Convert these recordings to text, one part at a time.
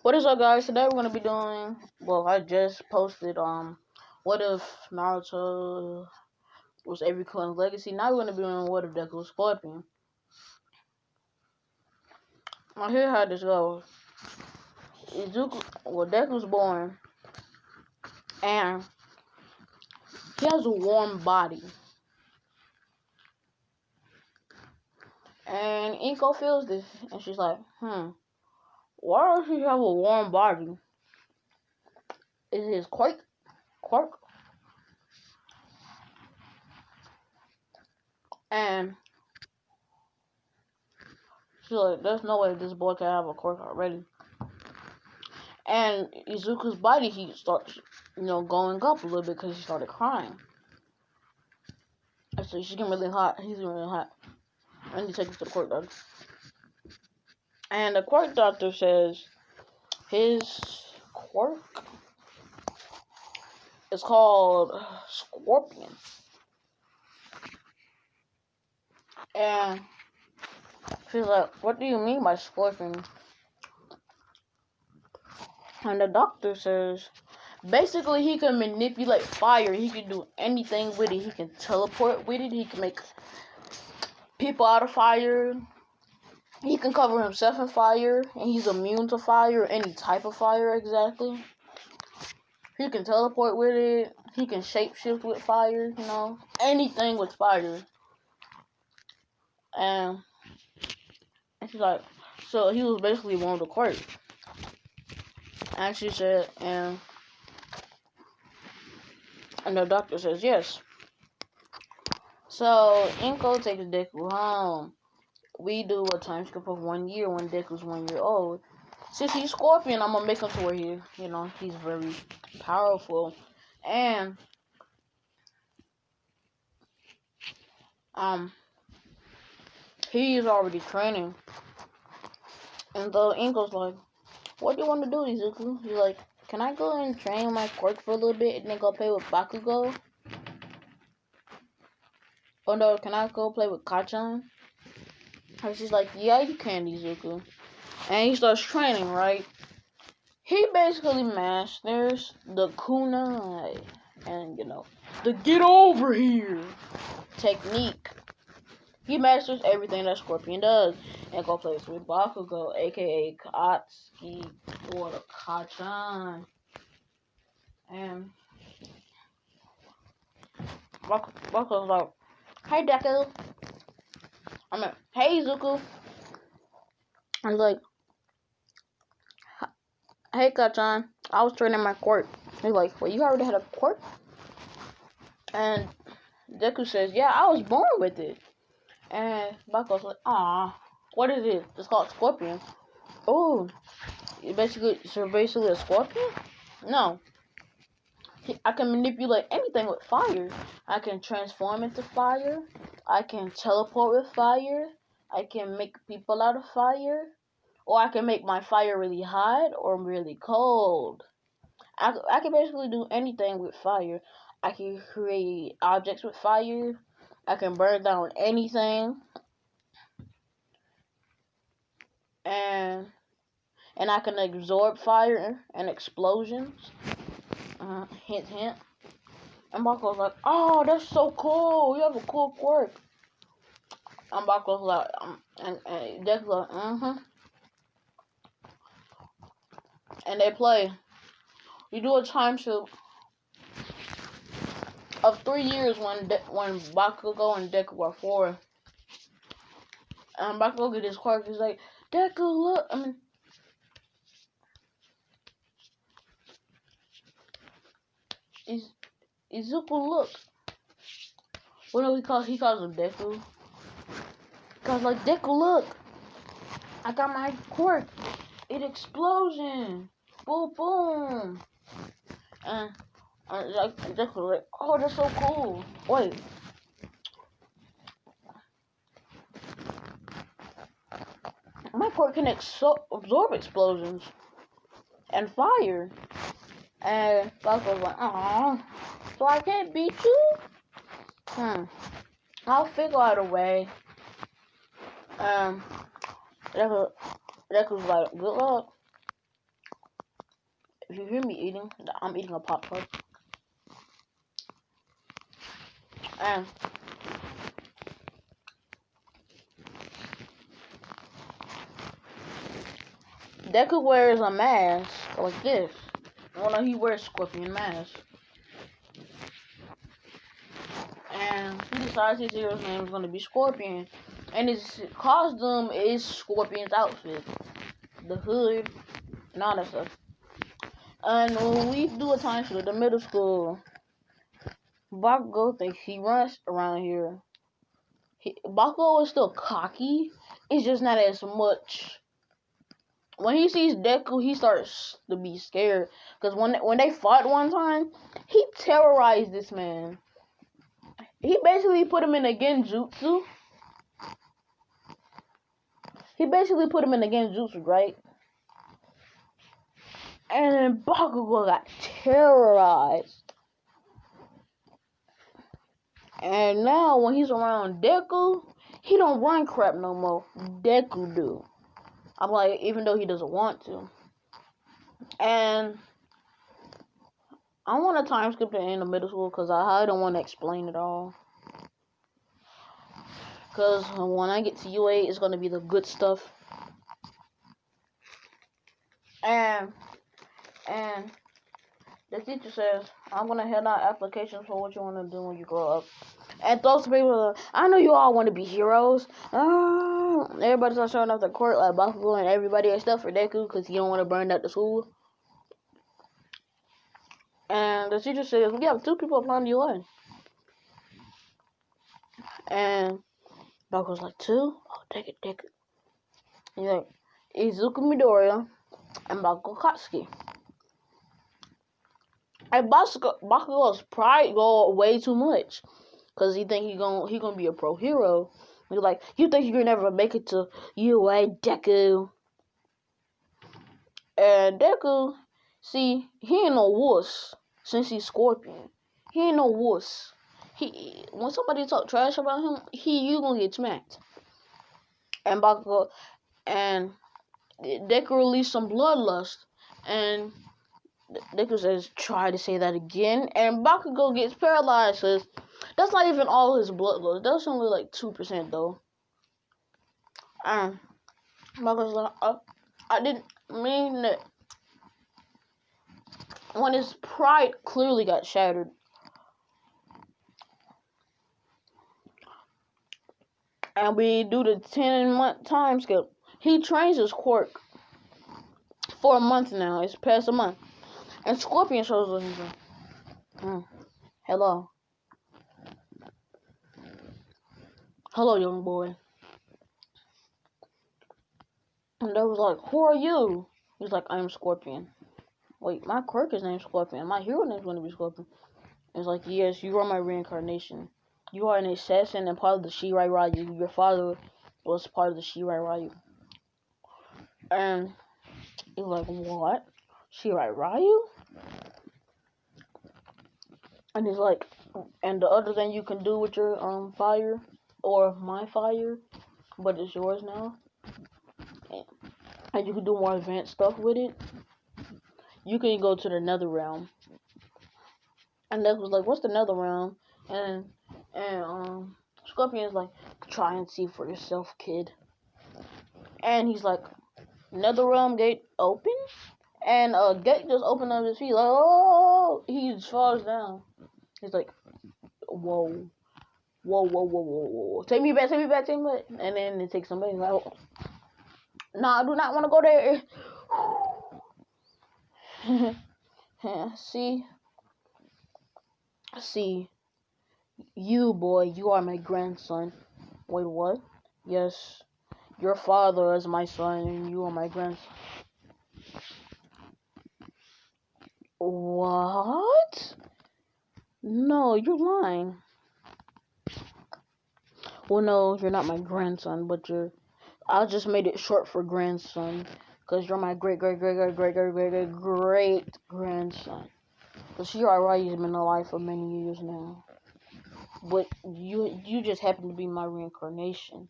What is up, guys? Today we're gonna be doing. Well, I just posted. What if Naruto was every clone's legacy? Now we're gonna be doing what if Deku was Scorpion. Now here's how this goes. Deku's born, and he has a warm body, and Inko feels this, and she's like, why does he have a warm body? Is his quirk? And she's like, there's no way this boy can have a quirk already. And Izuku's body heat starts, going up a little bit because he started crying. Actually, she's getting really hot. He's getting really hot. I need to take him to the quirk doctor. And the quirk doctor says his quirk is called Scorpion. And she's like, what do you mean by Scorpion? And the doctor says, basically, he can manipulate fire. He can do anything with it. He can teleport with it. He can make people out of fire. He can cover himself in fire. And he's immune to fire, any type of fire, exactly. He can teleport with it. He can shapeshift with fire, anything with fire. And she's like, so he was basically one of the quirks. And she said, and the doctor says yes. So Inko takes Deku home. We do a time skip of 1 year when Deku's 1 year old. Since he's Scorpion, I'm gonna make him to where he's very powerful. And he's already training. And the Inko's like, what do you want to do, Izuku? He's like, can I go and train my quirk for a little bit and then go play with Bakugo? Oh no, can I go play with Kachan? And she's like, yeah, you can, Izuku. And he starts training, right? He basically masters the kunai and, the get over here technique. He masters everything that Scorpion does. And go plays with Bakugo, aka Katsuki, or the Kachan. And Bakugo's like, hey Deku. Hey Izuku. I was like, hey Kachan, I was training my quirk. He's like, well, you already had a quirk? And Deku says, yeah, I was born with it. And Bakugo's like, aw, what is it? It's called Scorpion. Oh, you're basically a Scorpion? No. I can manipulate anything with fire. I can transform into fire. I can teleport with fire. I can make people out of fire. Or I can make my fire really hot or really cold. I can basically do anything with fire. I can create objects with fire. I can burn down anything. And I can absorb fire and explosions. Hint, hint. And Bakugo's like, oh, that's so cool. You have a cool quirk. And Bakugo's like, and Deku's like, And they play. You do a time skip of 3 years when Bakugo and Deku are 4. And Bakugo get his quirk. He's like, Deku, look. Izuku, look. What do he calls him Deku. Cause like, Deku, look. I got my quirk. It explosion. Boom, boom. And like, Deku like, oh, that's so cool. Wait. My quirk can absorb explosions and fire. And Bakugo's like, aw, so I can't beat you? I'll figure out a way. Deku's like, good luck. If you hear me eating, I'm eating a Pop-Tart. And Deku wears a mask like this. Oh no, he wears Scorpion mask. And he decides his hero's name is going to be Scorpion. And his costume is Scorpion's outfit. The hood and all that stuff. And when we do a time skip at middle school, Bakugo thinks he runs around here. Bakugo is still cocky. It's just not as much. When he sees Deku, he starts to be scared. Because when they fought one time, he terrorized this man. He basically put him in a genjutsu. Right? And then Bakugo got terrorized. And now when he's around Deku, he don't run crap no more. Deku do. I'm like, even though he doesn't want to. And I want to time skip the end of middle school because I don't want to explain it all. Because when I get to UA, it's going to be the good stuff. And the teacher says, I'm going to hand out applications for what you want to do when you grow up. And those people, I know you all want to be heroes. Everybody starts showing up the court like Bakugo and everybody except for Deku because he don't want to burn out the school. And the teacher says, we have 2 people applying to UA. And Bakugo's like, 2? Oh, take it. He's like, Izuku Midoriya and Bakugo Katsuki. And Bakugo's pride go way too much. Because he think he gonna be a pro hero. He's like, you think you're never make it to UA, Deku? And Deku, see, he ain't no wuss since he's Scorpion. He ain't no wuss. When somebody talk trash about him, you gonna get smacked. And Bakugo and Deku released some bloodlust, and Deku says, try to say that again, and Bakugo gets paralyzed. Says, that's not even all his bloodlust. That's only like 2% though. And Bakugo's like, I didn't mean that. When his pride clearly got shattered. And we do the 10-month time skip. He trains his quirk for a month now. It's past a month. And Scorpion shows up. He's like, hello. Hello, young boy. And they was like, who are you? He's like, I am Scorpion. Wait, my quirk is named Scorpion. My hero name's going to be Scorpion. It's like, yes, you are my reincarnation. You are an assassin and part of the Shirai Ryu. Your father was part of the Shirai Ryu. And he's like, what? Shirai Ryu? And he's like, and the other thing you can do with your fire, or my fire, but it's yours now, and you can do more advanced stuff with it. You can go to the nether realm. And Deku was like, what's the nether realm? And Scorpion's like, try and see for yourself, kid. And he's like, nether realm gate open? And a gate just opened up his feet. Like, oh, he just falls down. He's like, whoa. Take me back. And then it takes somebody like, oh, nah, I do not want to go there. See, you boy, you are my grandson. Wait, what? Yes, your father is my son and you are my grandson. What? No, you're lying. Well, no, you're not my grandson, but I just made it short for grandson, because you're my great grandson. Because Shirai Ryu's been alive for many years now. But you just happen to be my reincarnation.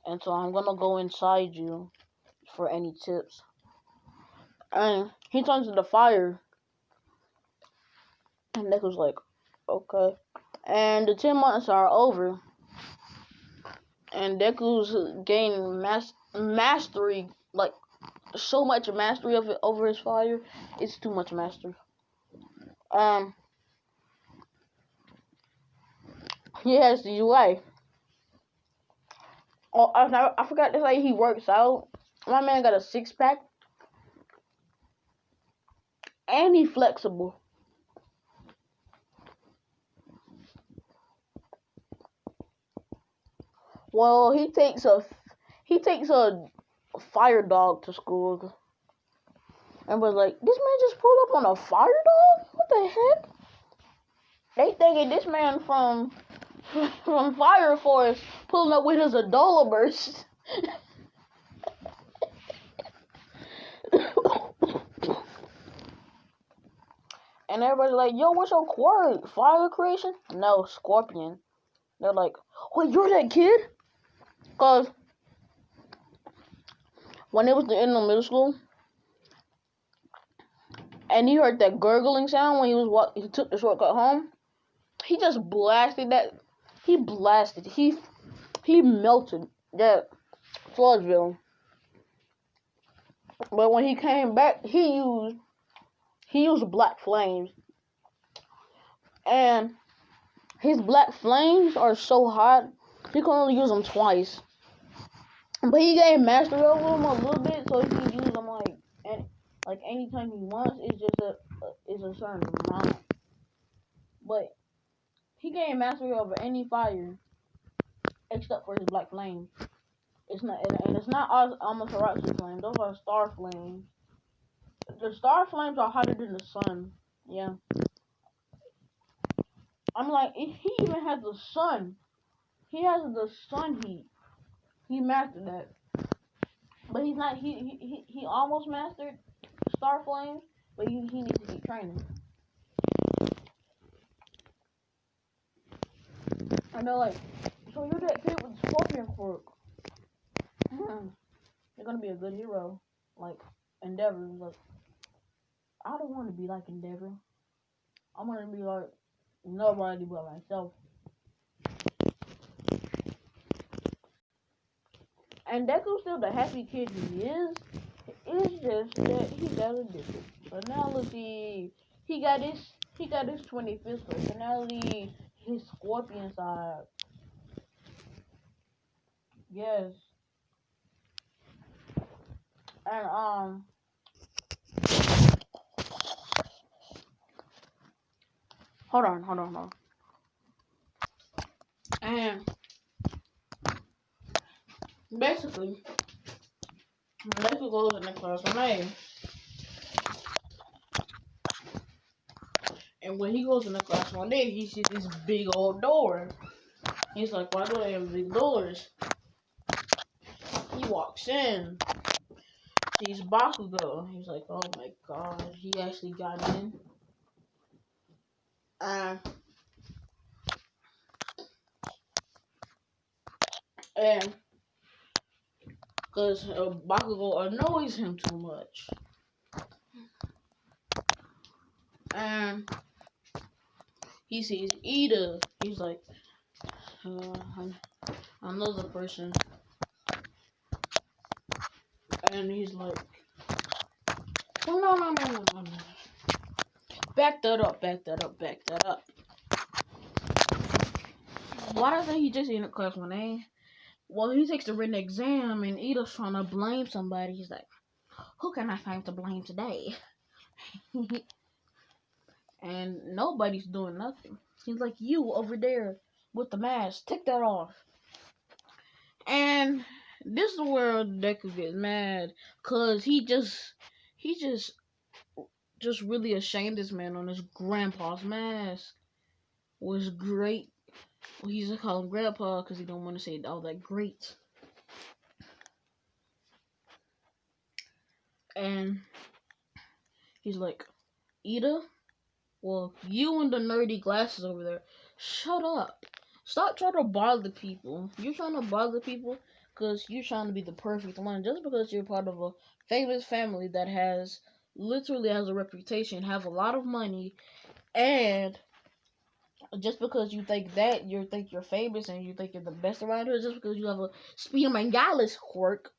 And so I'm gonna go inside you for any tips. And he turns into fire. And Deku's like, okay. And the 10 months are over. And Deku's gained mastery, like so much mastery of it over his fire. It's too much mastery. He has the UI. Oh, I forgot to say he works out. My man got a 6-pack. And he's flexible. Well, he takes a fire dog to school. And was like, this man just pulled up on a fire dog? What the heck? They thinking this man from Fire Force pulling up with his Adola burst. And everybody's like, yo, what's your quirk? Fire creation? No, Scorpion. They're like, wait, you're that kid? Because when it was the end of middle school, and he heard that gurgling sound when he took the shortcut home, he just blasted that. He blasted. He melted that Floresville. But when he came back, he used black flames. And his black flames are so hot, he can only use them twice. But he gained mastery over them a little bit, so he can use them like anytime he wants. It's just a certain amount. But he gained mastery over any fire except for his black flames. It's not Amaterasu flames. Those are star flames. The star flames are hotter than the sun. Yeah. I'm like, he even has the sun. He has the sun heat. He mastered that. But he's not. He almost mastered star flames, but he needs to keep training. And they're like, so you're that kid with the scorpion quirk. You're gonna be a good hero, like Endeavor. Like, I don't want to be like Endeavor. I want to be like nobody but myself. And Deku's still the happy kid he is. It's just that he got a different personality. He got his 25th personality. His scorpion side. Yes. And hold on. And basically, Deku goes in the class with me. And when he goes in the class one day, he sees this big old door. He's like, why do they have big doors? He walks in, sees Bakugo. He's like, oh my god, he actually got in. And because Bakugo annoys him too much. And he sees Ida. He's like, another person. And he's like, no. Back that up. Why doesn't he just in the class one A? Well, he takes the written exam and Ida's trying to blame somebody. He's like, who can I find to blame today? And nobody's doing nothing. He's like, you over there with the mask, take that off. And this is where Deku gets mad, cause he just really ashamed this man on his grandpa's mask. Was great. Well, he's just calling him grandpa because he don't want to say all that great. And he's like, Ida, well, you and the nerdy glasses over there, shut up. Stop trying to bother people. You're trying to bother people because you're trying to be the perfect one. Just because you're part of a famous family that has literally has a reputation, have a lot of money, and just because you think that, you think you're famous and you think you're the best around here, just because you have a Spider-Man Gallus quirk.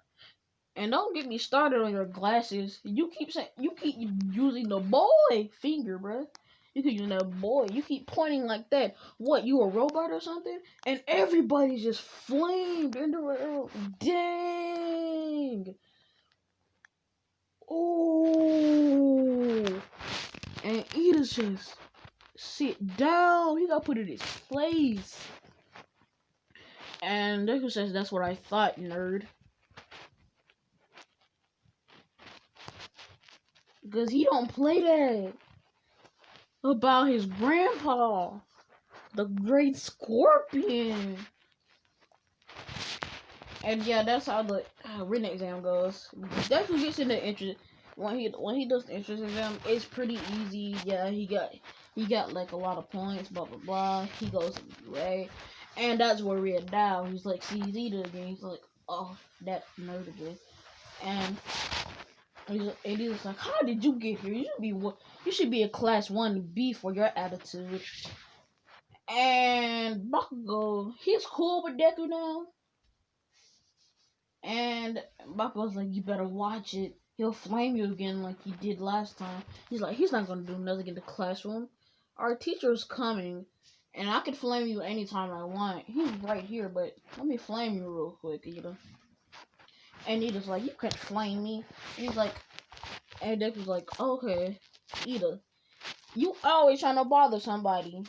And don't get me started on your glasses. You keep using the boy finger, bruh. You keep using that boy. You keep pointing like that. What, you a robot or something? And everybody's just flamed into a dang. Oh. And Ida's just sit down. He got put in his place. And Deku says, that's what I thought, nerd. Because he don't play that about his grandpa, the Great Scorpion. And yeah, that's how the written exam goes. Deku gets in the interest when he does the entrance exam. It's pretty easy. Yeah, he got like a lot of points. Blah blah blah. He goes right, and that's where we're at now. He's like sees Ida again. He's like, oh, that nerd again, and. He was like, how did you get here? You should be a class 1B for your attitude. And Bakugo, he's cool with Deku now. And Bakugo's like, you better watch it. He'll flame you again like he did last time. He's like, he's not gonna do nothing in the classroom. Our teacher's coming, and I can flame you anytime I want. He's right here, but let me flame you real quick, Ida. And Ida's like, you can't flame me. And he's like, and Deku's like, okay, Ida, you always trying to bother somebody.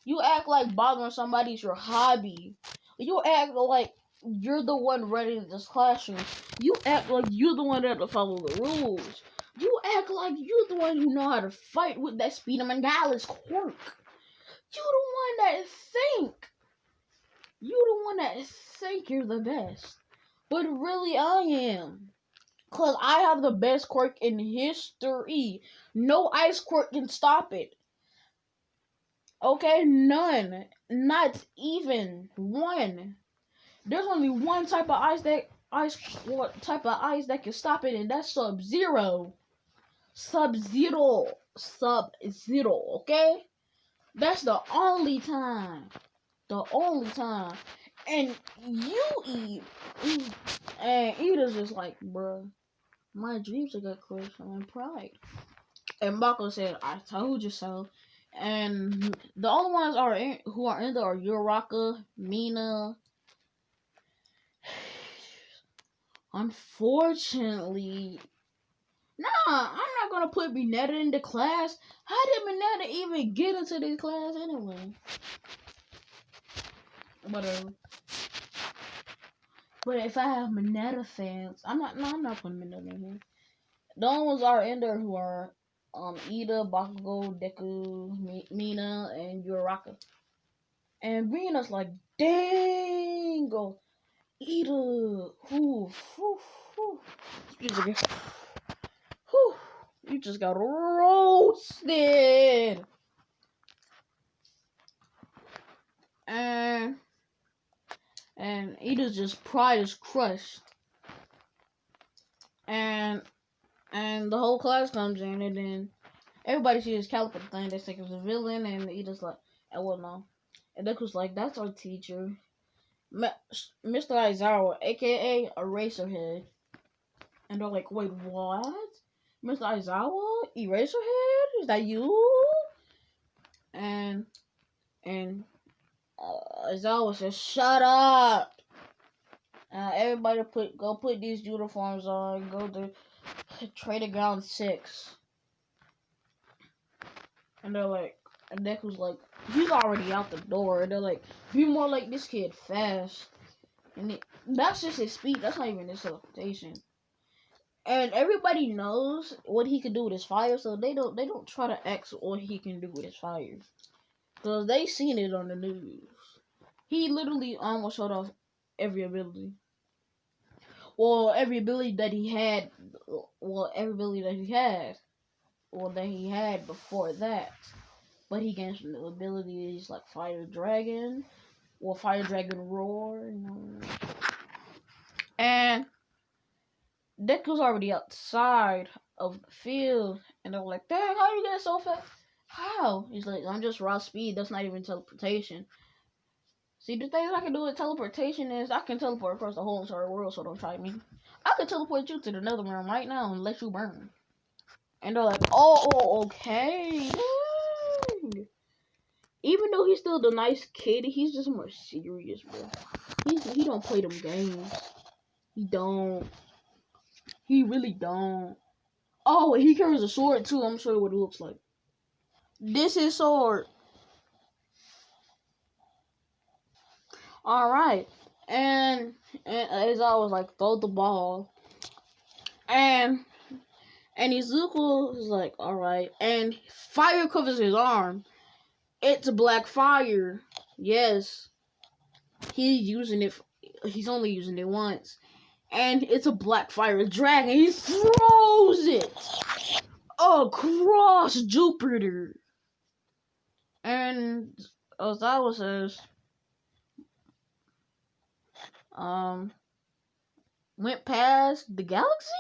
You act like bothering somebody is your hobby. You act like you're the one running this classroom. You act like you're the one that has to follow the rules. You act like you're the one who know how to fight with that Spider-Man Gallus quirk. You the one that think. You the one that think you're the best. But really I am. Because I have the best quirk in history. No ice quirk can stop it. Okay? None. Not even one. There's only one type of ice that can stop it, and that's Sub-Zero. Sub-Zero. Sub-Zero, okay? That's the only time. The only time. And and Ida's just like, bruh. My dreams are got crushed from my pride. And Mako said, I told you so. And the only ones who are in there are Uraraka, Mina. Unfortunately, I'm not gonna put Mineta into class. How did Mineta even get into this class anyway? Whatever. But if I have Mineta fans, I'm not putting Mineta in here. The only ones are in there who are Ida, Bakugo, Deku, Mina, and Uraraka. And Mina's like, dang, Ida, whew, you just got roasted. And Ida's just pride is crushed. And the whole class comes in, and then everybody sees Calico thing. They think it was a villain, and Ida's like, I will know. And Deku's like, that's our teacher, Mr. Aizawa, aka Eraserhead. And they're like, wait, what? Mr. Aizawa? Eraserhead? Is that you? And Aizawa says, shut up! Everybody go put these uniforms on, go to Trading Ground 6. And they're like, and Deku's like, he's already out the door. And they're like, be more like this kid fast. And that's just his speech. That's not even his teleportation. And everybody knows what he can do with his fire, so they don't try to ask what he can do with his fire, because they seen it on the news. He literally almost showed off every ability. Well, every ability that he had. Well, every ability that he had. Well, that he had before that. But he gained some new abilities like Fire Dragon. Well, Fire Dragon Roar, you know. And Deku's already outside of the field, and they're like, "Dang, how you get so fast? How?" He's like, "I'm just raw speed. That's not even teleportation." See, the things I can do with teleportation is I can teleport across the whole entire world, so don't try me. I could teleport you to the nether realm right now and let you burn. And they're like, "Oh, okay." Dang. Even though he's still the nice kid, he's just more serious, bro. He don't play them games. He don't. He really don't. Oh, he carries a sword too. I'm sure what it looks like. This is sword. All right, and as I was like, throw the ball, and Izuku is like, all right, and fire covers his arm. It's a black fire. Yes, he's using it. He's only using it once, and it's a black fire dragon. He throws it across Jupiter, and Ozawa says, went past the galaxy?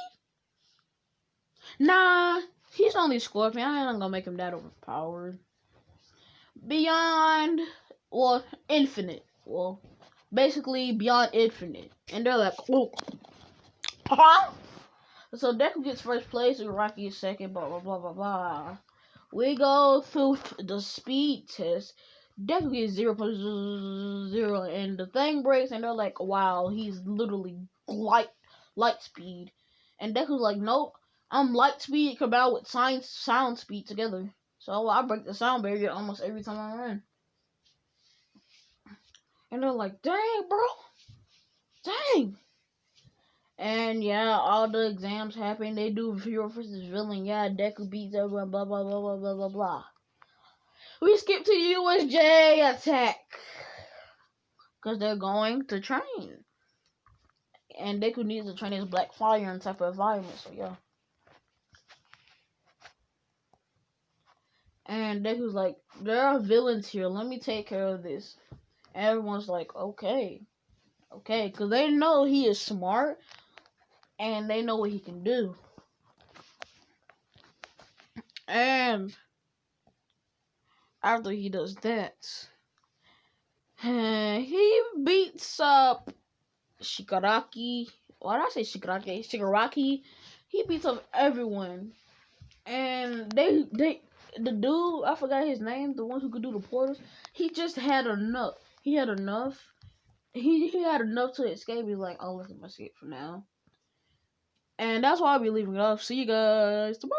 Nah, he's only Scorpion. I ain't gonna make him that overpowered. Beyond, well, infinite. Well, basically beyond infinite. And they're like, oh, huh? So Deku gets first place, Uraki is second, blah, blah, blah, blah, blah. We go through the speed test. Deku gets 0.0, and the thing breaks, and they're like, wow, he's literally light speed. And Deku's like, nope, I'm light speed combined with sound speed together. So I break the sound barrier almost every time I run. And they're like, dang, bro. Dang. And yeah, all the exams happen. They do hero versus villain. Yeah, Deku beats everyone, blah, blah, blah, blah, blah, blah, blah. We skip to USJ attack. Because they're going to train. And Deku needs to train his black fire in type of environment, so yeah. And Deku's like, there are villains here. Let me take care of this. And everyone's like, okay. Okay, because they know he is smart. And they know what he can do. And after he does that, he beats up Shigaraki. Why did I say Shigaraki? Shigaraki. He beats up everyone. And the dude, I forgot his name, the one who could do the portals, he just had enough. He had enough. He had enough to escape. He's like, oh, let me escape for now. And that's why I'll be leaving it off. See you guys tomorrow.